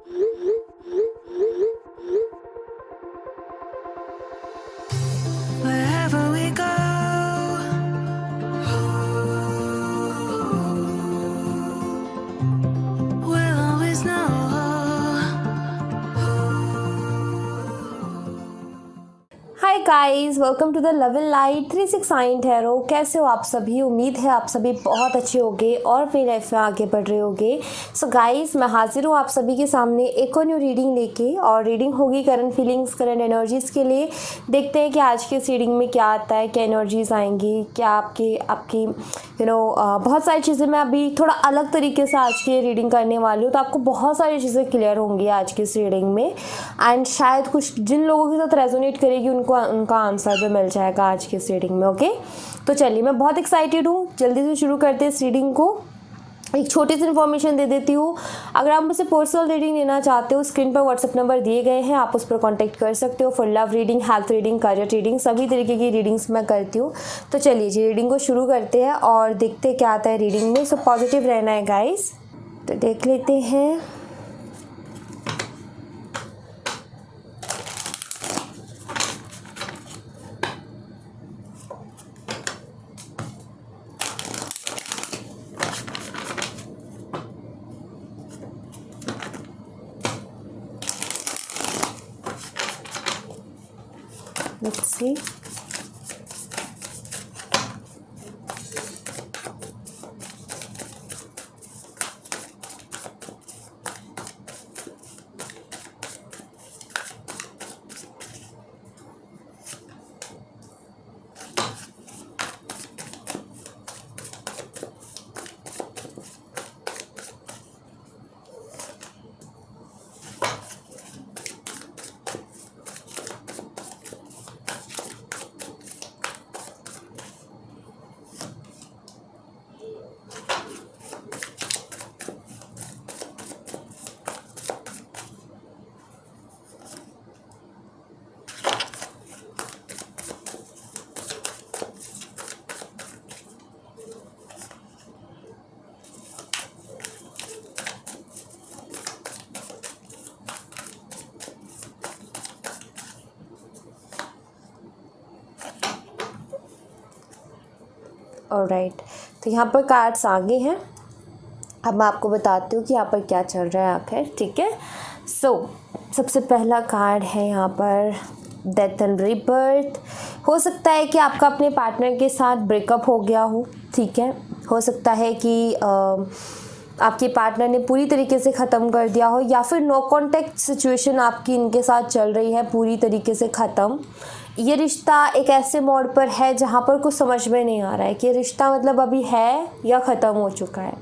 Wherever we go, we'll always know. Hi guys, welcome to the love and light 369 tarot. कैसे हो आप सभी? उम्मीद है आप सभी बहुत अच्छे होंगे और अपनी लाइफ में आगे बढ़ रहे होंगे। सो गाइस, मैं हाजिर हूँ आप सभी के सामने एक और न्यू रीडिंग लेके, और रीडिंग होगी करंट फीलिंग्स, करंट एनर्जीज़ के लिए। देखते हैं कि आज के इस रीडिंग में क्या आता है, क्या एनर्जीज़ आएंगी, क्या आपकी बहुत सारी चीज़ें मैं अभी थोड़ा अलग तरीके से आज की रीडिंग करने वाली हूँ, तो आपको बहुत सारी चीज़ें क्लियर होंगी आज की इस रीडिंग में। एंड शायद कुछ जिन लोगों के साथ रेजोनेट करेगी उनका आंसर भी मिल जाएगा आज की इस रीडिंग में। ओके, तो चलिए, मैं बहुत एक्साइटेड हूँ। जल्दी से शुरू करते हैं इस रीडिंग को। एक छोटी सी इन्फॉर्मेशन दे देती हूँ। अगर आप मुझसे पर्सनल रीडिंग लेना चाहते हो, स्क्रीन पर व्हाट्सएप नंबर दिए गए हैं, आप उस पर कांटेक्ट कर सकते हो। For love reading, health reading, career reading, सभी तरीके की रीडिंग्स मैं करती हूँ। तो चलिए जी, रीडिंग को शुरू करते हैं और देखते हैं क्या आता है रीडिंग में। सो पॉजिटिव रहना है गाइस। तो देख लेते हैं। Let's see. ऑलराइट, तो यहाँ पर कार्ड्स आगे हैं। अब मैं आपको बताती हूँ कि यहाँ पर क्या चल रहा है आखिर। ठीक है, सबसे पहला कार्ड है यहाँ पर डेथ एंड रीबर्थ। हो सकता है कि आपका अपने पार्टनर के साथ ब्रेकअप हो गया हो। ठीक है, हो सकता है कि आपके पार्टनर ने पूरी तरीके से ख़त्म कर दिया हो, या फिर नो कॉन्टैक्ट सिचुएशन आपकी इनके साथ चल रही है पूरी तरीके से ख़त्म। ये रिश्ता एक ऐसे मोड़ पर है जहाँ पर कुछ समझ में नहीं आ रहा है कि ये रिश्ता मतलब अभी है या ख़त्म हो चुका है।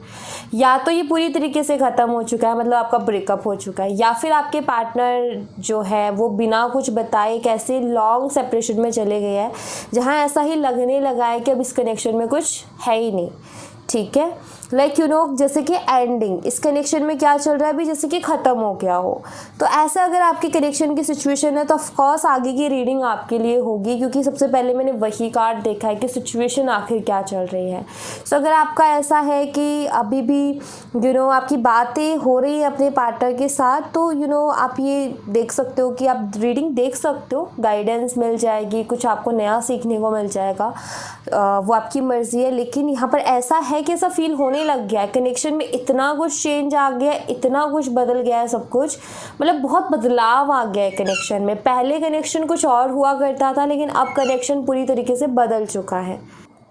या तो ये पूरी तरीके से ख़त्म हो चुका है, मतलब आपका ब्रेकअप हो चुका है, या फिर आपके पार्टनर जो है वो बिना कुछ बताए एक ऐसे लॉन्ग सेपरेशन में चले गए हैं जहाँ ऐसा ही लगने लगा है कि अब इस कनेक्शन में कुछ है ही नहीं। ठीक है, जैसे कि एंडिंग इस कनेक्शन में क्या चल रहा है अभी, जैसे कि ख़त्म हो गया हो। तो ऐसा अगर आपके कनेक्शन की सिचुएशन है तो ऑफकोर्स आगे की रीडिंग आपके लिए होगी, क्योंकि सबसे पहले मैंने वही कार्ड देखा है कि सिचुएशन आखिर क्या चल रही है। सो अगर आपका ऐसा है कि अभी भी आपकी बातें हो रही है अपने पार्टनर के साथ, तो आप ये देख सकते हो कि आप रीडिंग देख सकते हो, गाइडेंस मिल जाएगी, कुछ आपको नया सीखने को मिल जाएगा। वो आपकी मर्ज़ी है, लेकिन यहाँ पर ऐसा है कि ऐसा फील होने लग गया है कनेक्शन में, इतना कुछ चेंज आ गया है, इतना कुछ बदल गया है सब कुछ, मतलब बहुत बदलाव आ गया है कनेक्शन में। पहले कनेक्शन कुछ और हुआ करता था, लेकिन अब कनेक्शन पूरी तरीके से बदल चुका है।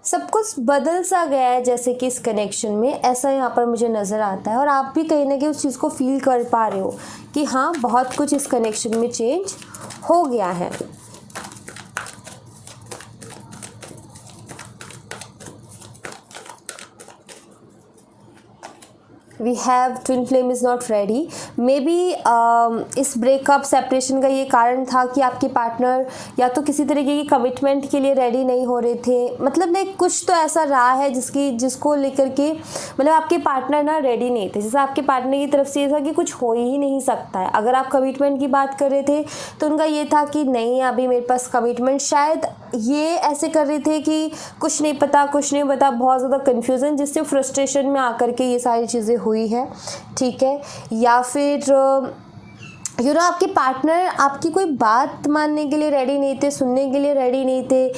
सब कुछ बदल सा गया है जैसे कि इस कनेक्शन में, ऐसा यहाँ पर मुझे नज़र आता है। और आप भी कहीं ना कहीं उस चीज़ को फील कर पा रहे हो कि हाँ, बहुत कुछ इस कनेक्शन में चेंज हो गया है। We have twin flame is not ready. Maybe इस ब्रेकअप सेपरेशन का ये कारण था कि आपके पार्टनर या तो किसी तरीके की कमिटमेंट के लिए रेडी नहीं हो रहे थे, मतलब लाइक कुछ तो ऐसा रहा है जिसको लेकर के मतलब आपके पार्टनर ना रेडी नहीं थे। जैसे आपके पार्टनर की तरफ से ये था कि कुछ हो ही नहीं सकता है। अगर आप कमिटमेंट की बात कर रहे थे तो उनका ये था कि नहीं, अभी मेरे पास कमिटमेंट शायद ये ऐसे कर रहे थे कि कुछ नहीं पता, बहुत ज़्यादा कन्फ्यूज़न, जिससे फ्रस्ट्रेशन में आकर के ये सारी चीज़ें हुई है, ठीक है। या फिर आपके पार्टनर आपकी कोई बात मानने के लिए रेडी नहीं थे, सुनने के लिए रेडी नहीं थे।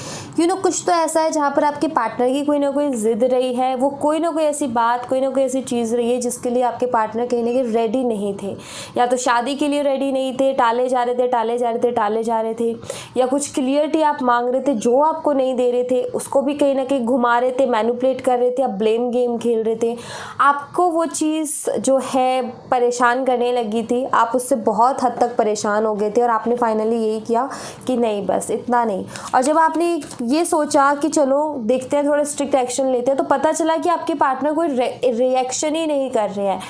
कुछ तो ऐसा है जहाँ पर आपके पार्टनर की कोई ना कोई ज़िद रही है, वो कोई ना कोई ऐसी बात, कोई ना कोई ऐसी चीज़ रही है जिसके लिए आपके पार्टनर कहीं ना कहीं रेडी नहीं थे। या तो शादी के लिए रेडी नहीं थे, टाले जा रहे थे, या कुछ क्लियरिटी आप मांग रहे थे जो आपको नहीं दे रहे थे, उसको भी कहीं ना कहीं घुमा रहे थे, मैनिपुलेट कर रहे थे, आप ब्लेम गेम खेल रहे थे। आपको वो चीज़ जो है परेशान करने लगी थी, आप उससे बहुत हद तक परेशान हो गए थे और आपने फाइनली यही किया कि नहीं, बस इतना नहीं। और जब आपने ये सोचा कि चलो देखते हैं, थोड़ा स्ट्रिक्ट एक्शन लेते हैं, तो पता चला कि आपके पार्टनर कोई रिएक्शन ही नहीं कर रहे हैं।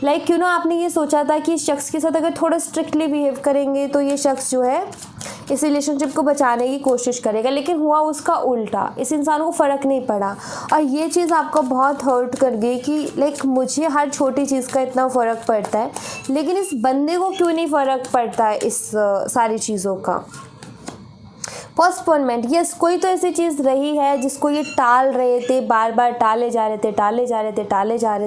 लाइक आपने ये सोचा था कि इस शख्स के साथ अगर थोड़ा स्ट्रिक्टली बिहेव करेंगे तो ये शख्स जो है इस रिलेशनशिप को बचाने की कोशिश करेगा, लेकिन हुआ उसका उल्टा। इस इंसान को फ़र्क नहीं पड़ा और ये चीज़ आपको बहुत हर्ट कर गई कि लाइक मुझे हर छोटी चीज़ का इतना फ़र्क पड़ता है, लेकिन इस बंदे को क्यों नहीं फ़र्क पड़ता है इस सारी चीज़ों का। पोस्टपोनमेंट, यस, कोई तो ऐसी चीज़ रही है जिसको ये टाल रहे थे, बार बार टाले जा रहे थे,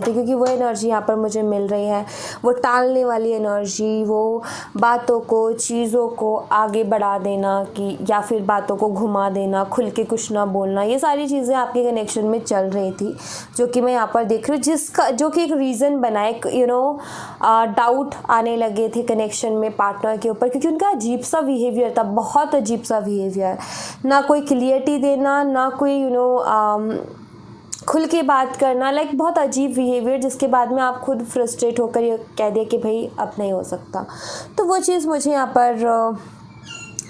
क्योंकि वो एनर्जी यहाँ पर मुझे मिल रही है, वो टालने वाली एनर्जी, वो बातों को, चीज़ों को आगे बढ़ा देना कि या फिर बातों को घुमा देना, खुल के कुछ ना बोलना, ये सारी चीज़ें आपके कनेक्शन में चल रही थी, जो कि मैं यहाँ पर देख रही हूँ, जो कि एक रीज़न बना, एक डाउट आने लगे थे कनेक्शन में पार्टनर के ऊपर, क्योंकि उनका अजीब सा बिहेवियर था, बहुत अजीब सा बिहेवियर, ना कोई क्लियरिटी देना, ना कोई खुल के बात करना, लाइक बहुत अजीब बिहेवियर, जिसके बाद में आप खुद फ्रस्ट्रेट होकर ये कह दिया कि भाई अब नहीं हो सकता। तो वो चीज़ मुझे यहाँ पर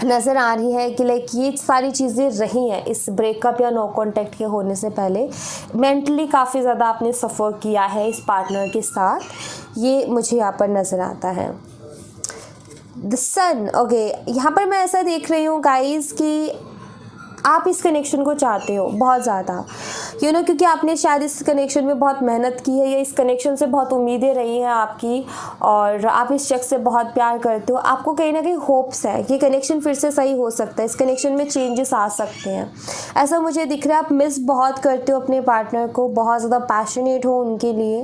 नज़र आ रही है कि लाइक ये सारी चीज़ें रही हैं इस ब्रेकअप या नो कॉन्टैक्ट के होने से पहले। मेंटली काफ़ी ज़्यादा आपने सफ़र किया है इस पार्टनर के साथ, ये मुझे यहाँ पर नज़र आता है। द सन, ओके, यहाँ पर मैं ऐसा देख रही हूँ गाइस कि आप इस कनेक्शन को चाहते हो बहुत ज़्यादा, क्योंकि आपने शायद इस कनेक्शन में बहुत मेहनत की है, या इस कनेक्शन से बहुत उम्मीदें रही हैं आपकी, और आप इस शख्स से बहुत प्यार करते हो। आपको कहीं ना कहीं होप्स है कि कनेक्शन फिर से सही हो सकता है, इस कनेक्शन में चेंजेस आ सकते हैं, ऐसा मुझे दिख रहा है। आप मिस बहुत करते हो अपने पार्टनर को, बहुत ज़्यादा पैशनेट हो उनके लिए,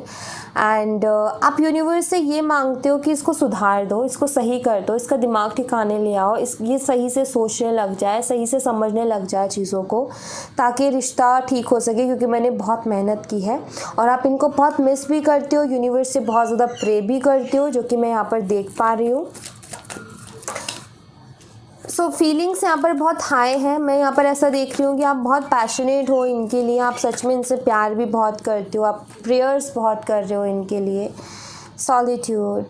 एंड आप यूनिवर्स से ये मांगते हो कि इसको सुधार दो, इसको सही कर दो, इसका दिमाग ठिकाने ले आओ, ये सही से सोचने लग जाए, सही से समझने लग जाए चीज़ों को, ताकि रिश्ता ठीक हो सके, क्योंकि मैंने बहुत मेहनत की है। और आप इनको बहुत मिस भी करते हो, यूनिवर्स से बहुत ज़्यादा प्रे भी करते हो, जो कि मैं यहाँ पर देख पा रही हूँ। सो फीलिंग्स यहाँ पर बहुत हाई है। मैं यहाँ पर ऐसा देख रही हूँ कि आप बहुत पैशनेट हो इनके लिए, आप सच में इनसे प्यार भी बहुत करते हो, आप प्रेयर्स बहुत कर रहे हो इनके लिए। सॉलिट्यूड,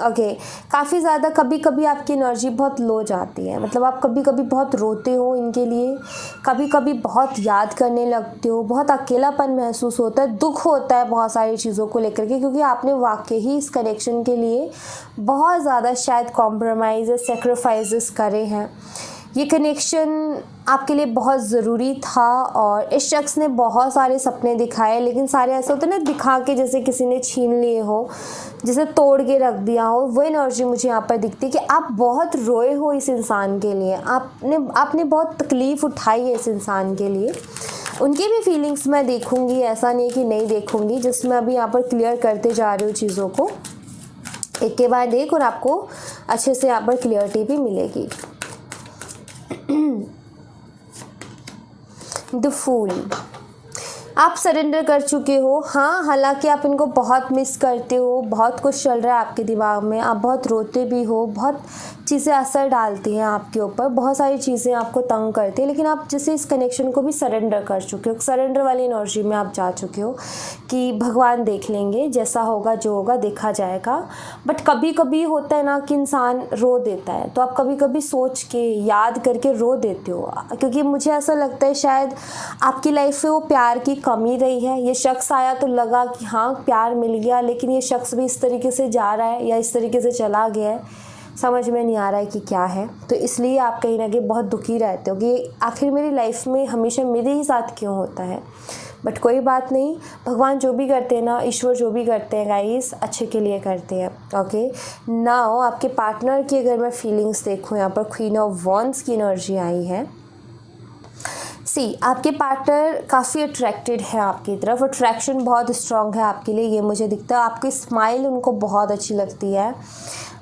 ओके, काफ़ी ज़्यादा कभी कभी आपकी एनर्जी बहुत लो जाती है, मतलब आप कभी कभी बहुत रोते हो इनके लिए, कभी कभी बहुत याद करने लगते हो, बहुत अकेलापन महसूस होता है, दुख होता है बहुत सारी चीज़ों को लेकर के, क्योंकि आपने वाकई ही इस कनेक्शन के लिए बहुत ज़्यादा शायद कॉम्प्रोमाइज़, सेक्रीफाइसेस करे हैं। ये कनेक्शन आपके लिए बहुत ज़रूरी था, और इस शख्स ने बहुत सारे सपने दिखाए, लेकिन सारे ऐसे होते ना, दिखा के जैसे किसी ने छीन लिए हो, जैसे तोड़ के रख दिया हो, वो एनर्जी मुझे यहाँ पर दिखती है कि आप बहुत रोए हो इस इंसान के लिए, आपने बहुत तकलीफ़ उठाई है इस इंसान के लिए। उनकी भी फीलिंग्स मैं देखूँगी, ऐसा नहीं कि नहीं देखूँगी, जिसमें अभी यहाँ पर क्लियर करते जा रही हूँ चीज़ों को एक के बाद एक, और आपको अच्छे से यहाँ पर क्लियरिटी भी मिलेगी। द फूल, आप सरेंडर कर चुके हो, हाँ, हालांकि आप इनको बहुत मिस करते हो, बहुत कुछ चल रहा है आपके दिमाग में, आप बहुत रोते भी हो, बहुत चीज़ें असर डालती हैं आपके ऊपर, बहुत सारी चीज़ें आपको तंग करती हैं, लेकिन आप जैसे इस कनेक्शन को भी सरेंडर कर चुके हो, सरेंडर वाली एनर्जी में आप जा चुके हो कि भगवान देख लेंगे, जैसा होगा जो होगा देखा जाएगा। बट कभी कभी होता है ना कि इंसान रो देता है, तो आप कभी कभी सोच के याद करके रो देते हो, क्योंकि मुझे ऐसा लगता है शायद आपकी लाइफ में वो प्यार की कमी रही है। ये शख्स आया तो लगा कि हाँ प्यार मिल गया, लेकिन ये शख्स भी इस तरीके से जा रहा है या इस तरीके से चला गया है, समझ में नहीं आ रहा है कि क्या है। तो इसलिए आप कहीं ना कहीं बहुत दुखी रहते हो कि आखिर मेरी लाइफ में हमेशा मेरे ही साथ क्यों होता है। बट कोई बात नहीं, भगवान जो भी करते हैं ना, ईश्वर जो भी करते हैं गाइस, अच्छे के लिए करते हैं। ओके, नाउ आपके पार्टनर की अगर मैं फीलिंग्स देखूँ, यहाँ पर क्वीन ऑफ वॉन्ड्स की एनर्जी आई है। सी आपके पार्टनर काफ़ी अट्रैक्टेड है आपकी तरफ, अट्रैक्शन बहुत स्ट्रॉन्ग है आपके लिए, ये मुझे दिखता है। आपकी स्माइल उनको बहुत अच्छी लगती है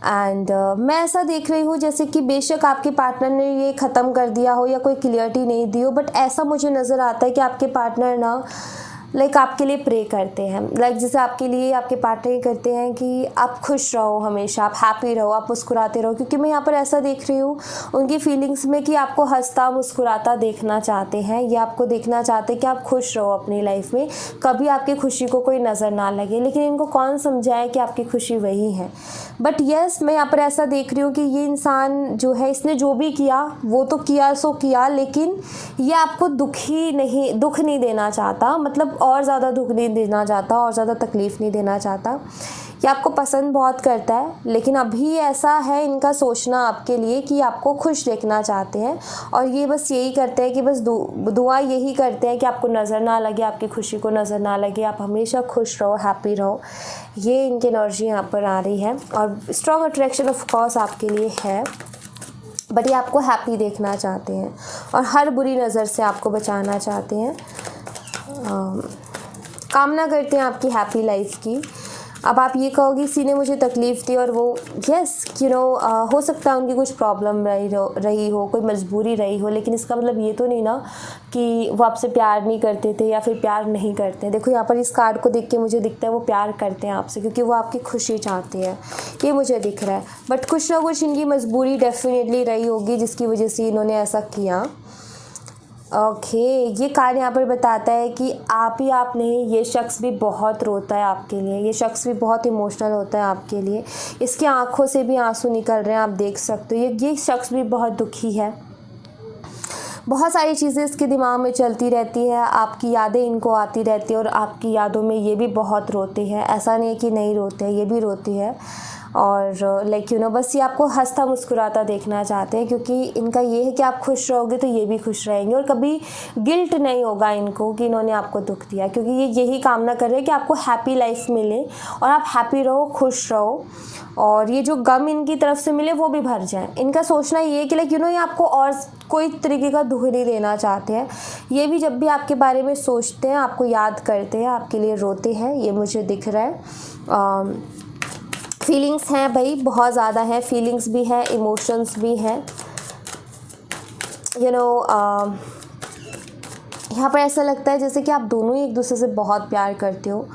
एंड मैं ऐसा देख रही हूँ जैसे कि बेशक आपके पार्टनर ने ये ख़त्म कर दिया हो या कोई क्लियरिटी नहीं दी हो, बट ऐसा मुझे नज़र आता है कि आपके पार्टनर ना आपके लिए प्रे करते हैं, जैसे आपके लिए आपके पार्टनर ये करते हैं कि आप खुश रहो, हमेशा आप हैप्पी रहो, आप मुस्कुराते रहो, क्योंकि मैं यहाँ पर ऐसा देख रही हूँ उनकी फीलिंग्स में कि आपको हंसता मुस्कुराता देखना चाहते हैं, या आपको देखना चाहते हैं कि आप खुश रहो अपनी लाइफ में, कभी आपकी खुशी को कोई नज़र ना लगे। लेकिन इनको कौन समझाए कि आपकी खुशी वही है। बट यस, मैं यहाँ पर ऐसा देख रही हूँ कि ये इंसान जो है, इसने जो भी किया वो तो किया सो किया, लेकिन ये आपको दुख नहीं देना चाहता, मतलब और ज़्यादा दुख नहीं देना चाहता, और ज़्यादा तकलीफ़ नहीं देना चाहता। ये आपको पसंद बहुत करता है, लेकिन अभी ऐसा है इनका सोचना आपके लिए कि आपको खुश देखना चाहते हैं, और ये बस यही करते हैं कि बस दुआ यही करते हैं कि आपको नज़र ना लगे, आपकी खुशी को नज़र ना लगे, आप हमेशा खुश रहो, हैप्पी रहो। ये इनकी एनर्जी यहाँ पर आ रही है, और स्ट्रॉन्ग अट्रैक्शन ऑफ कोर्स आपके लिए है, बट ये आपको हैप्पी देखना चाहते हैं और हर बुरी नज़र से आपको बचाना चाहते हैं। कामना करते हैं आपकी हैप्पी लाइफ की। अब आप ये कहोगे इसी ने मुझे तकलीफ़ दी, और वो यस हो सकता है उनकी कुछ प्रॉब्लम रही हो, कोई मजबूरी रही हो, लेकिन इसका मतलब ये तो नहीं ना कि वो आपसे प्यार नहीं करते थे या फिर प्यार नहीं करते। देखो यहाँ पर इस कार्ड को देख के मुझे दिखता है वो प्यार करते हैं आपसे, क्योंकि वो आपकी खुशी चाहते हैं, ये मुझे दिख रहा है। बट कुछ ना कुछ इनकी मजबूरी डेफिनेटली रही होगी जिसकी वजह से इन्होंने ऐसा किया। ओके ये कार्ड यहाँ पर बताता है कि आप ही आप नहीं, ये शख्स भी बहुत रोता है आपके लिए, ये शख्स भी बहुत इमोशनल होता है आपके लिए, इसकी आंखों से भी आंसू निकल रहे हैं, आप देख सकते हो। ये शख्स भी बहुत दुखी है, बहुत सारी चीज़ें इसके दिमाग में चलती रहती है, आपकी यादें इनको आती रहती है, और आपकी यादों में ये भी बहुत रोती है। ऐसा नहीं है कि नहीं रोते हैं, ये भी रोती है। और बस ये आपको हंसता मुस्कुराता देखना चाहते हैं, क्योंकि इनका ये है कि आप खुश रहोगे तो ये भी खुश रहेंगे, और कभी गिल्ट नहीं होगा इनको कि इन्होंने आपको दुख दिया, क्योंकि ये यही कामना कर रहे हैं कि आपको हैप्पी लाइफ मिले और आप हैप्पी रहो, खुश रहो, और ये जो गम इनकी तरफ से मिले वो भी भर जाए। इनका सोचना ये है कि ये आपको और कोई तरीके का दुख नहीं देना चाहते हैं। ये भी जब भी आपके बारे में सोचते हैं, आपको याद करते हैं, आपके लिए रोते हैं, ये मुझे दिख रहा है। फीलिंग्स हैं भाई, बहुत ज़्यादा है, फीलिंग्स भी है, इमोशंस भी हैं। यहाँ पर ऐसा लगता है जैसे कि आप दोनों ही एक दूसरे से बहुत प्यार करते हो,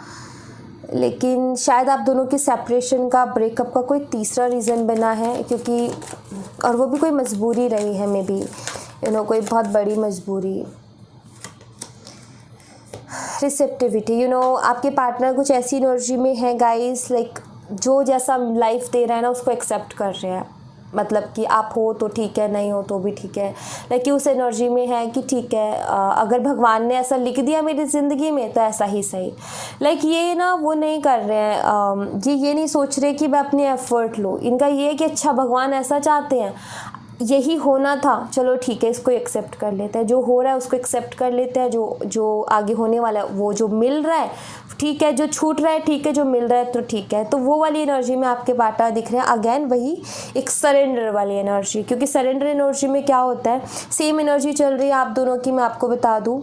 लेकिन शायद आप दोनों की सेपरेशन का, ब्रेकअप का कोई तीसरा रीज़न बना है, क्योंकि और वो भी कोई मजबूरी रही है, मे बी कोई बहुत बड़ी मजबूरी। रिसेप्टिविटी, आपके पार्टनर कुछ ऐसी एनर्जी में है गाइस, जो जैसा लाइफ दे रहा है ना उसको एक्सेप्ट कर रहे हैं, मतलब कि आप हो तो ठीक है, नहीं हो तो भी ठीक है। कि उस एनर्जी में है कि ठीक है, अगर भगवान ने ऐसा लिख दिया मेरी ज़िंदगी में तो ऐसा ही सही। ये ना वो नहीं कर रहे हैं, ये नहीं सोच रहे कि मैं अपने एफर्ट लूँ। इनका ये है कि अच्छा भगवान ऐसा चाहते हैं, यही होना था, चलो ठीक है, इसको एक्सेप्ट कर लेते हैं, जो हो रहा है उसको एक्सेप्ट कर लेते हैं, जो आगे होने वाला है वो जो मिल रहा है ठीक है, जो छूट रहा है ठीक है, जो मिल रहा है तो ठीक है। तो वो वाली एनर्जी में आपके पार्टनर दिख रहे हैं। अगेन वही एक सरेंडर वाली एनर्जी, क्योंकि सरेंडर एनर्जी में क्या होता है, सेम एनर्जी चल रही है आप दोनों की। मैं आपको बता दूँ,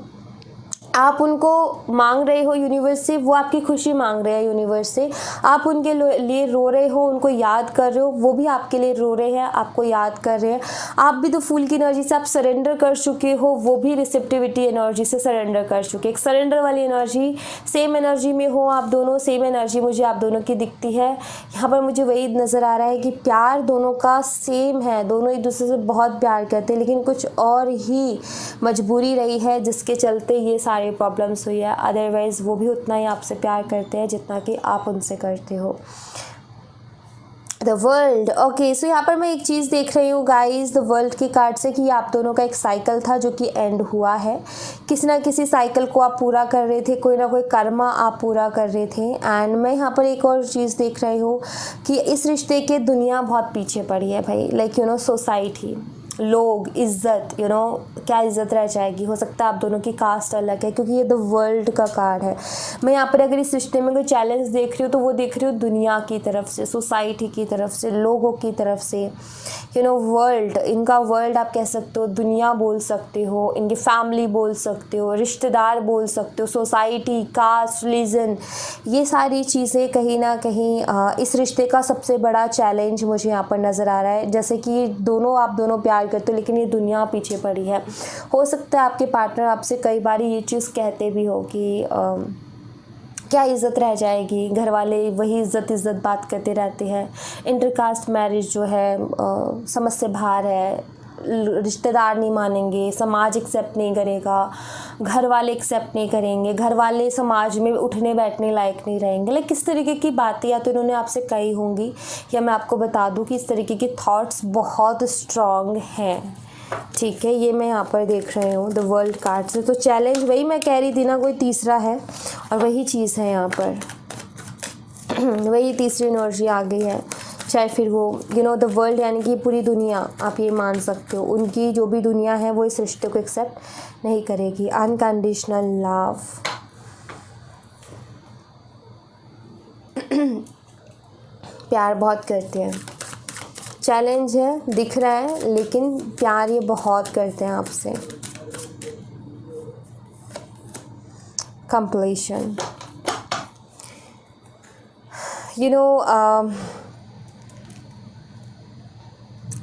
आप उनको मांग रहे हो यूनिवर्स से, वो आपकी खुशी मांग रहे हैं यूनिवर्स से। आप उनके लिए रो रहे हो, उनको याद कर रहे हो, वो भी आपके लिए रो रहे हैं, आपको याद कर रहे हैं। आप भी तो फूल की एनर्जी से आप सरेंडर कर चुके हो, वो भी रिसेप्टिविटी एनर्जी से सरेंडर कर चुके। एक सरेंडर वाली एनर्जी, सेम एनर्जी में हो आप दोनों, सेम एनर्जी मुझे आप दोनों की दिखती है। यहाँ पर मुझे वही नज़र आ रहा है कि प्यार दोनों का सेम है, दोनों एक दूसरे से बहुत प्यार करते हैं, लेकिन कुछ और ही मजबूरी रही है जिसके चलते ये सारे प्रॉब्लम्स हुई है। अदरवाइज वो भी उतना ही आपसे प्यार करते हैं जितना कि आप उनसे करते हो। द वर्ल्ड, ओके सो यहाँ पर मैं एक चीज़ देख रही हूँ गाइस द वर्ल्ड के कार्ड से, कि आप दोनों का एक साइकिल था जो कि एंड हुआ है। किसी ना किसी साइकिल को आप पूरा कर रहे थे, कोई ना कोई कर्मा आप पूरा कर रहे थे। एंड मैं यहाँ पर एक और चीज़ देख रही हूँ कि इस रिश्ते के दुनिया बहुत पीछे पड़ी है भाई, सोसाइटी। लोग, इज़्ज़त, क्या इज़्ज़त रह जाएगी। हो सकता है आप दोनों की कास्ट अलग है, क्योंकि ये द वर्ल्ड का कार्ड है। मैं यहाँ पर अगर इस रिश्ते में कोई चैलेंज देख रही हूँ तो वो देख रही हूँ दुनिया की तरफ से, सोसाइटी की तरफ से, लोगों की तरफ से, वर्ल्ड, इनका वर्ल्ड आप कह सकते हो, दुनिया बोल सकते हो, इनकी फैमिली बोल सकते हो, रिश्तेदार बोल सकते हो, सोसाइटी, कास्ट, रिलीजन, ये सारी चीज़ें कहीं ना कहीं इस रिश्ते का सबसे बड़ा चैलेंज मुझे यहाँ पर नज़र आ रहा है। जैसे कि आप दोनों प्यार करते हो, लेकिन ये दुनिया पीछे पड़ी है। हो सकता है आपके पार्टनर आपसे कई बार ये चीज़ कहते भी हो कि क्या इज़्ज़त रह जाएगी, घर वाले वही इज़्ज़त बात करते रहते हैं, इंटरकास्ट मैरिज जो है समझ से बाहर है, रिश्तेदार नहीं मानेंगे, समाज एक्सेप्ट नहीं करेगा, घर वाले एक्सेप्ट नहीं करेंगे, घर वाले समाज में उठने बैठने लायक नहीं रहेंगे। लाइक किस तरीके की बातें या तो इन्होंने आपसे कही होंगी, या मैं आपको बता दूं कि इस तरीके के थॉट्स बहुत स्ट्रॉन्ग हैं। ठीक है, ये मैं यहाँ पर देख रही हूँ द वर्ल्ड कार्ड से। तो चैलेंज वही मैं कह रही थी ना, कोई तीसरा है और वही चीज़ है यहाँ पर वही तीसरी एनर्जी आ गई है। चाहे फिर वो द वर्ल्ड यानी कि पूरी दुनिया, आप ये मान सकते हो, उनकी जो भी दुनिया है वो इस रिश्ते को एक्सेप्ट नहीं करेगी। अनकंडीशनल लव, प्यार बहुत करते हैं। चैलेंज है, दिख रहा है, लेकिन प्यार ये बहुत करते हैं आपसे। कंप्लीशन,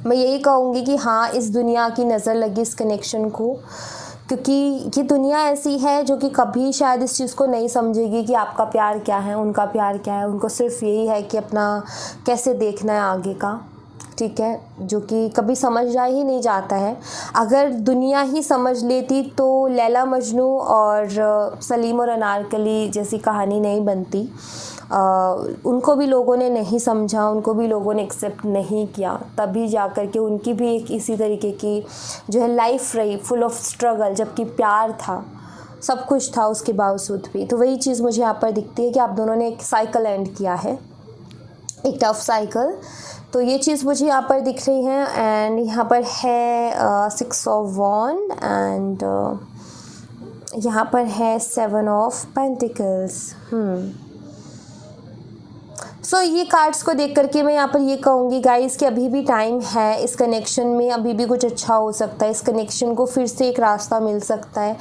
मैं यही कहूँगी कि हाँ, इस दुनिया की नज़र लगी इस कनेक्शन को, क्योंकि ये दुनिया ऐसी है जो कि कभी शायद इस चीज़ को नहीं समझेगी कि आपका प्यार क्या है, उनका प्यार क्या है। उनको सिर्फ यही है कि अपना कैसे देखना है आगे का, ठीक है, जो कि कभी समझा ही नहीं जाता है। अगर दुनिया ही समझ लेती तो लैला मजनू और सलीम और अनारकली जैसी कहानी नहीं बनती। उनको भी लोगों ने नहीं समझा, उनको भी लोगों ने एक्सेप्ट नहीं किया, तभी जा कर के उनकी भी एक इसी तरीके की जो है लाइफ रही, फुल ऑफ स्ट्रगल, जबकि प्यार था, सब कुछ था उसके बावजूद भी। तो वही चीज़ मुझे यहाँ पर दिखती है कि आप दोनों ने एक साइकिल एंड किया है, एक टफ साइकिल। तो ये चीज़ मुझे यहाँ पर दिख रही है। एंड यहाँ पर है 6 ऑफ वॉन्ड एंड यहाँ पर है 7 ऑफ पेंटिकल्स। सो ये कार्ड्स को देख करके मैं यहाँ पर ये कहूँगी गाइस कि अभी भी टाइम है, इस कनेक्शन में अभी भी कुछ अच्छा हो सकता है, इस कनेक्शन को फिर से एक रास्ता मिल सकता है,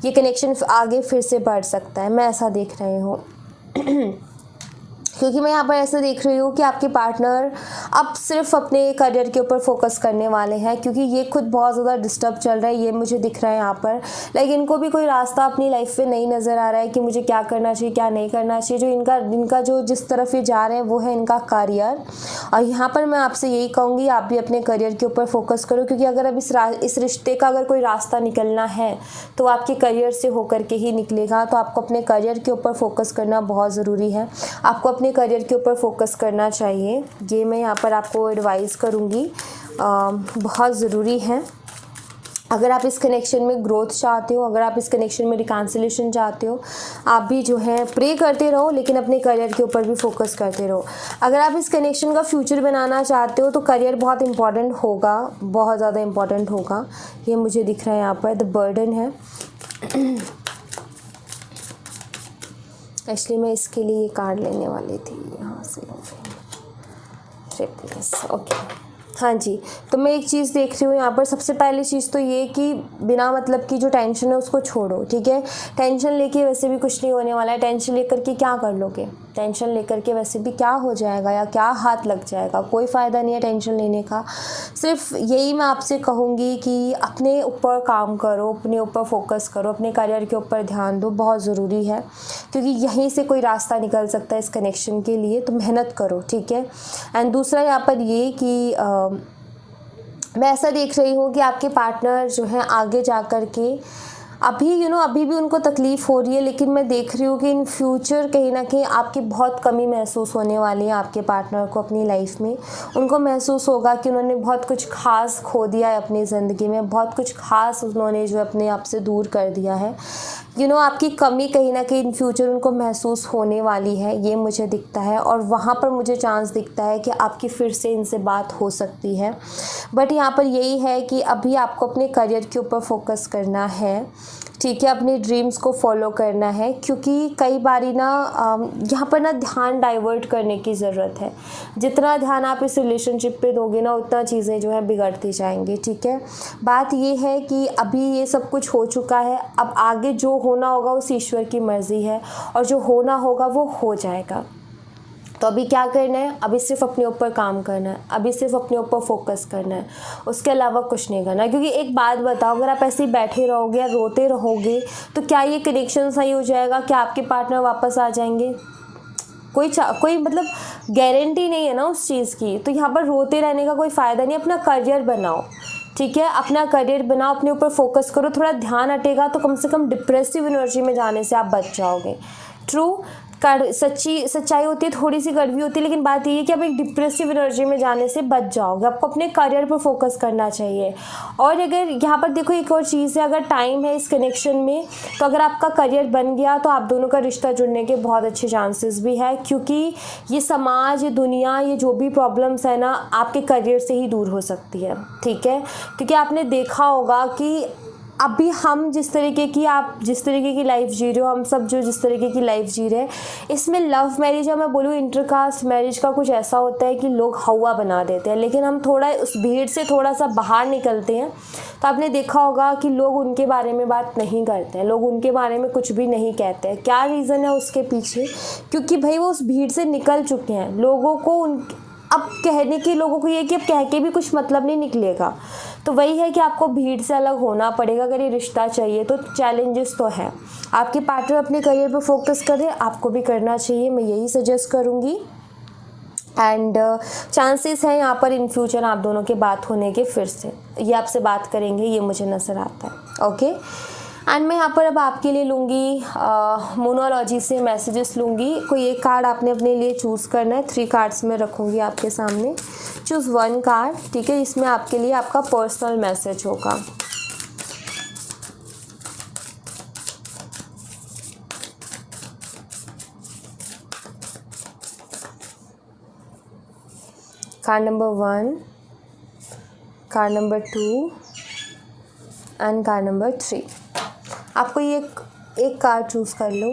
ये कनेक्शन आगे फिर से बढ़ सकता है। मैं ऐसा देख रही हूँ क्योंकि मैं यहाँ पर ऐसे देख रही हूँ कि आपके पार्टनर अब सिर्फ अपने करियर के ऊपर फोकस करने वाले हैं, क्योंकि ये खुद बहुत ज़्यादा डिस्टर्ब चल रहा है, ये मुझे दिख रहा है यहाँ पर। लेकिन इनको भी कोई रास्ता अपनी लाइफ में नहीं नज़र आ रहा है कि मुझे क्या करना चाहिए, क्या नहीं करना चाहिए। जो इनका जो जिस तरफ ये जा रहे हैं वो है इनका करियर। और यहाँ पर मैं आपसे यही कहूँगी आप भी अपने करियर के ऊपर फोकस करो, क्योंकि अगर अब इस रिश्ते का अगर कोई रास्ता निकलना है तो आपके करियर से होकर के ही निकलेगा। तो आपको अपने करियर के ऊपर फोकस करना बहुत ज़रूरी है, आपको अपने करियर के ऊपर फोकस करना चाहिए। ये मैं यहाँ पर आपको एडवाइस करूँगी, बहुत ज़रूरी है। अगर आप इस कनेक्शन में ग्रोथ चाहते हो, अगर आप इस कनेक्शन में रिकन्सिलेशन चाहते हो, आप भी जो है प्रे करते रहो, लेकिन अपने करियर के ऊपर भी फोकस करते रहो। अगर आप इस कनेक्शन का फ्यूचर बनाना चाहते हो तो करियर बहुत इंपॉर्टेंट होगा, बहुत ज़्यादा इंपॉर्टेंट होगा। ये मुझे दिख रहा है यहाँ पर द बर्डन है। एक्चुअली मैं इसके लिए ये कार्ड लेने वाली थी, यहाँ से ओके। हाँ जी, तो मैं एक चीज़ देख रही हूँ यहाँ पर। सबसे पहली चीज़ तो ये कि बिना मतलब की जो टेंशन है उसको छोड़ो, ठीक है। टेंशन लेके वैसे भी कुछ नहीं होने वाला है, टेंशन लेकर के क्या कर लोगे, टेंशन लेकर के वैसे भी क्या हो जाएगा या क्या हाथ लग जाएगा, कोई फ़ायदा नहीं है टेंशन लेने का। सिर्फ यही मैं आपसे कहूँगी कि अपने ऊपर काम करो, अपने ऊपर फोकस करो, अपने करियर के ऊपर ध्यान दो, बहुत ज़रूरी है, क्योंकि यहीं से कोई रास्ता निकल सकता है इस कनेक्शन के लिए। तो मेहनत करो, ठीक है। एंड दूसरा यहाँ पर ये कि मैं ऐसा देख रही हूँ कि आपके पार्टनर जो है आगे जा कर के अभी अभी भी उनको तकलीफ़ हो रही है, लेकिन मैं देख रही हूँ कि इन फ्यूचर कहीं ना कहीं आपकी बहुत कमी महसूस होने वाली है आपके पार्टनर को अपनी लाइफ में। उनको महसूस होगा कि उन्होंने बहुत कुछ खास खो दिया है अपनी ज़िंदगी में, बहुत कुछ खास उन्होंने जो अपने आप से दूर कर दिया है। आपकी कमी कहीं ना कहीं इन फ्यूचर उनको महसूस होने वाली है, ये मुझे दिखता है। और वहाँ पर मुझे चांस दिखता है कि आपकी फिर से इनसे बात हो सकती है। बट यहाँ पर यही है कि अभी आपको अपने करियर के ऊपर फोकस करना है, ठीक है, अपने ड्रीम्स को फॉलो करना है, क्योंकि कई बारी ना यहाँ पर ना ध्यान डाइवर्ट करने की ज़रूरत है। जितना ध्यान आप इस रिलेशनशिप पे दोगे ना, उतना चीज़ें जो है बिगड़ती जाएंगी, ठीक है। बात ये है कि अभी ये सब कुछ हो चुका है, अब आगे जो होना होगा उस ईश्वर की मर्ज़ी है, और जो होना होगा वो हो जाएगा। तो अभी क्या करना है, अभी सिर्फ अपने ऊपर काम करना है, अभी सिर्फ अपने ऊपर फोकस करना है, उसके अलावा कुछ नहीं करना। क्योंकि एक बात बताओ, अगर आप ऐसे ही बैठे रहोगे या रोते रहोगे तो क्या ये कनेक्शन सही हो जाएगा? क्या आपके पार्टनर वापस आ जाएंगे? कोई मतलब गारंटी नहीं है ना उस चीज़ की। तो यहाँ पर रोते रहने का कोई फ़ायदा नहीं। अपना करियर बनाओ, ठीक है, अपना करियर बनाओ, अपने ऊपर फोकस करो। थोड़ा ध्यान हटेगा तो कम से कम डिप्रेसिव एनर्जी में जाने से आप बच जाओगे। ट्रू, सच्चाई होती है, थोड़ी सी कड़वी होती है, लेकिन बात ये है कि आप एक डिप्रेसिव एनर्जी में जाने से बच जाओगे। आपको अपने करियर पर फोकस करना चाहिए। और अगर यहाँ पर देखो एक और चीज़ है, अगर टाइम है इस कनेक्शन में, तो अगर आपका करियर बन गया तो आप दोनों का रिश्ता जुड़ने के बहुत अच्छे चांसेस भी है। क्योंकि ये समाज, ये दुनिया, ये जो भी प्रॉब्लम्स है ना, आपके करियर से ही दूर हो सकती है, ठीक है। क्योंकि आपने देखा होगा कि अभी हम जिस तरीके की लाइफ जी रहे हो, हम सब जो जिस तरीके की लाइफ जी रहे हैं, इसमें लव मैरिज या मैं बोलूँ इंटरकास्ट मैरिज का कुछ ऐसा होता है कि लोग हवा बना देते हैं। लेकिन हम थोड़ा उस भीड़ से थोड़ा सा बाहर निकलते हैं तो आपने देखा होगा कि लोग उनके बारे में बात नहीं करते हैं, लोग उनके बारे में कुछ भी नहीं कहते हैं। क्या रीज़न है उसके पीछे? क्योंकि भाई वो उस भीड़ से निकल चुके हैं। लोगों को अब कहने की लोगों को ये कि अब कह के भी कुछ मतलब नहीं निकलेगा। तो वही है कि आपको भीड़ से अलग होना पड़ेगा अगर ये रिश्ता चाहिए तो। चैलेंजेस तो है। आपके पार्टनर अपने करियर पर फोकस करे, आपको भी करना चाहिए, मैं यही सजेस्ट करूँगी। एंड चांसेस हैं यहाँ पर इन फ्यूचर आप दोनों के बात होने के, फिर से ये आपसे बात करेंगे, ये मुझे नज़र आता है। ओके, एंड मैं यहाँ पर अब आपके लिए लूँगी मोनोलॉजी से मैसेजेस लूँगी। कोई एक कार्ड आपने अपने लिए चूज़ करना है। 3 कार्ड्स में रखूँगी आपके सामने। चूज़ 1 कार्ड, ठीक है। इसमें आपके लिए आपका पर्सनल मैसेज होगा। Card number 1, card number 2 and card number 3। आपको ये एक कार्ड चूज़ कर लो।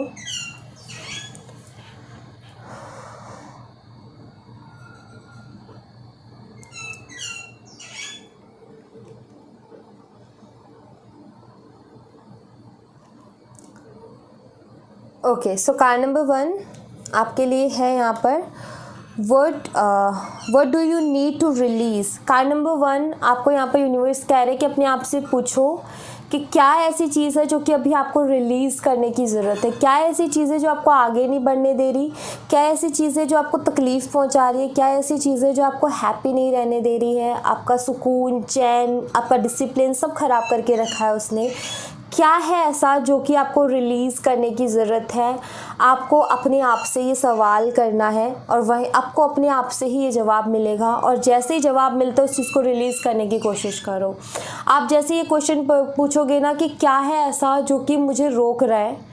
ओके, सो कार्ड नंबर 1 आपके लिए है यहाँ पर what do you need to release. Card number 1 आपको यहाँ पर यूनिवर्स कह रहे हैं कि अपने आप से पूछो कि क्या ऐसी चीज़ है जो कि अभी आपको रिलीज़ करने की ज़रूरत है। क्या ऐसी चीज़ है जो आपको आगे नहीं बढ़ने दे रही? क्या ऐसी चीज़ है जो आपको तकलीफ़ पहुंचा रही है? क्या ऐसी चीज़ है जो आपको हैप्पी नहीं रहने दे रही है? आपका सुकून, चैन, आपका डिसिप्लिन सब ख़राब करके रखा है उसने। क्या है ऐसा जो कि आपको रिलीज़ करने की ज़रूरत है? आपको अपने आप से ये सवाल करना है और वही आपको अपने आप से ही ये जवाब मिलेगा। और जैसे ही जवाब मिलता है उस चीज़ को रिलीज़ करने की कोशिश करो। आप जैसे ये क्वेश्चन पूछोगे ना कि क्या है ऐसा जो कि मुझे रोक रहा है,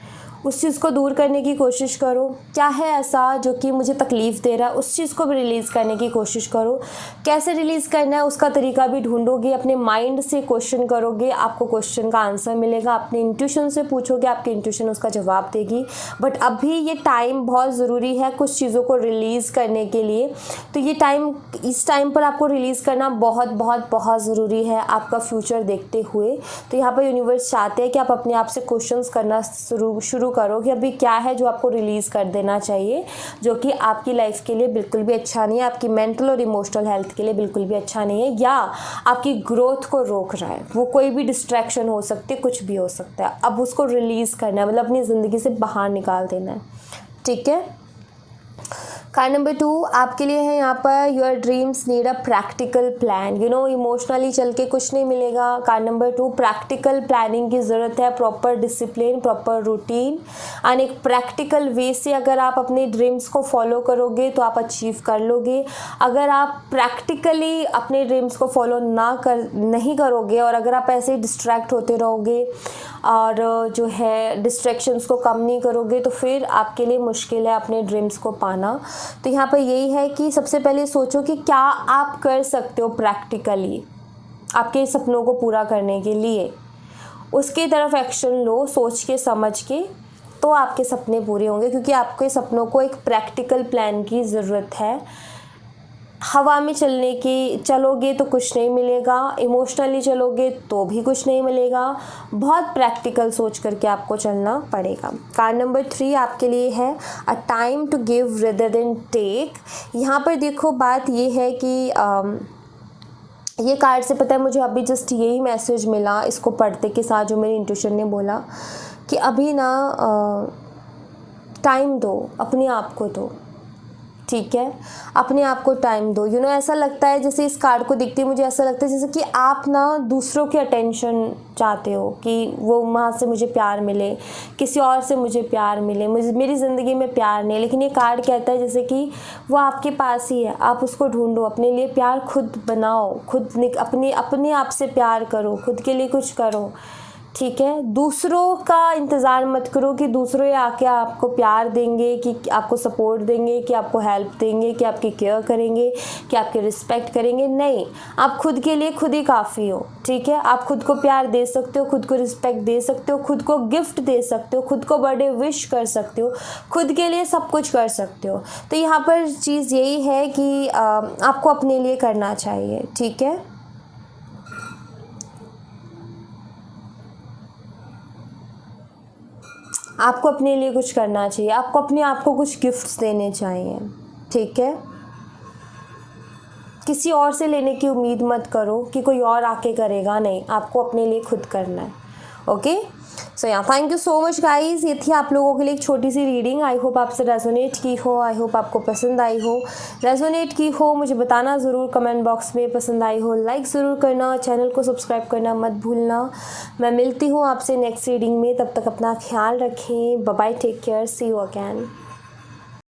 उस चीज़ को दूर करने की कोशिश करो। क्या है ऐसा जो कि मुझे तकलीफ़ दे रहा है, उस चीज़ को भी रिलीज़ करने की कोशिश करो। कैसे रिलीज़ करना है उसका तरीका भी ढूंढोगे, अपने माइंड से क्वेश्चन करोगे, आपको क्वेश्चन का आंसर मिलेगा। अपने इंट्यूशन से पूछोगे, आपकी इंट्यूशन उसका जवाब देगी। बट अभी ये टाइम बहुत ज़रूरी है कुछ चीज़ों को रिलीज़ करने के लिए। तो ये टाइम, इस टाइम पर आपको रिलीज़ करना बहुत बहुत बहुत ज़रूरी है आपका फ्यूचर देखते हुए। तो यहाँ पर यूनिवर्स चाहते हैं कि आप अपने आप से क्वेश्चंस करना शुरू करो कि अभी क्या है जो आपको रिलीज़ कर देना चाहिए, जो कि आपकी लाइफ के लिए बिल्कुल भी अच्छा नहीं है, आपकी मेंटल और इमोशनल हेल्थ के लिए बिल्कुल भी अच्छा नहीं है, या आपकी ग्रोथ को रोक रहा है। वो कोई भी डिस्ट्रैक्शन हो सकती है, कुछ भी हो सकता है। अब उसको रिलीज़ करना है, मतलब अपनी ज़िंदगी से बाहर निकाल देना है, ठीक है। कार्ड नंबर 2 आपके लिए है यहाँ per your dreams need a practical plan. Emotionally चल के कुछ नहीं मिलेगा। कार्ड नंबर 2 प्रैक्टिकल प्लानिंग की ज़रूरत है, proper discipline, proper routine and एक प्रैक्टिकल वे से अगर आप अपने ड्रीम्स को फॉलो करोगे तो आप अचीव कर लोगे। अगर आप प्रैक्टिकली अपने ड्रीम्स को फॉलो नहीं करोगे और अगर आप ऐसे ही डिस्ट्रैक्ट होते रहोगे और जो है डिस्ट्रैक्शंस को कम नहीं करोगे तो फिर आपके लिए मुश्किल है अपने ड्रीम्स को पाना। तो यहाँ पर यही है कि सबसे पहले सोचो कि क्या आप कर सकते हो प्रैक्टिकली आपके सपनों को पूरा करने के लिए, उसके तरफ एक्शन लो सोच के समझ के, तो आपके सपने पूरे होंगे। क्योंकि आपके सपनों को एक प्रैक्टिकल प्लान की ज़रूरत है। हवा में चलोगे तो कुछ नहीं मिलेगा, इमोशनली चलोगे तो भी कुछ नहीं मिलेगा, बहुत प्रैक्टिकल सोच करके आपको चलना पड़ेगा। कार्ड नंबर 3 आपके लिए है a time to give rather than take. यहाँ पर देखो बात ये है कि ये कार्ड से पता है मुझे अभी जस्ट यही मैसेज मिला इसको पढ़ते के साथ, जो मेरी इंट्यूशन ने बोला कि अभी ना टाइम दो, अपने आप को दो, ठीक है, अपने आप को टाइम दो। ऐसा लगता है जैसे इस कार्ड को देखते मुझे ऐसा लगता है जैसे कि आप ना दूसरों की अटेंशन चाहते हो कि वो वहाँ से मुझे प्यार मिले, किसी और से मुझे प्यार मिले, मेरी ज़िंदगी में प्यार नहीं। लेकिन ये कार्ड कहता है जैसे कि वो आपके पास ही है, आप उसको ढूंढो, अपने लिए प्यार खुद बनाओ, अपने आप से प्यार करो, खुद के लिए कुछ करो, ठीक है। दूसरों का इंतज़ार मत करो कि दूसरों आके आपको प्यार देंगे, कि आपको सपोर्ट देंगे, कि आपको हेल्प देंगे, कि आपकी केयर करेंगे, कि आपकी रिस्पेक्ट करेंगे। नहीं, आप खुद के लिए खुद ही काफ़ी हो, ठीक है। आप खुद को प्यार दे सकते हो, खुद को रिस्पेक्ट दे सकते हो, खुद को गिफ्ट दे सकते हो, खुद को बर्थडे विश कर सकते हो, खुद के लिए सब कुछ कर सकते हो। तो यहाँ पर चीज़ यही है कि आपको अपने लिए करना चाहिए, ठीक है। आपको अपने लिए कुछ करना चाहिए, आपको अपने आप को कुछ गिफ्ट्स देने चाहिए, ठीक है। किसी और से लेने की उम्मीद मत करो कि कोई और आके करेगा, नहीं, आपको अपने लिए खुद करना है। Okay, so thank you so much guys. ये थी आप लोगों के लिए एक छोटी सी रीडिंग। आई होप आपसे रेजोनेट की हो, आई होप आपको पसंद आई हो। रेजोनेट की हो मुझे बताना ज़रूर कमेंट बॉक्स में, पसंद आई हो लाइक ज़रूर करना, चैनल को सब्सक्राइब करना मत भूलना। मैं मिलती हूँ आपसे नेक्स्ट रीडिंग में, तब तक अपना ख्याल रखें। Bye bye, take care, see you again.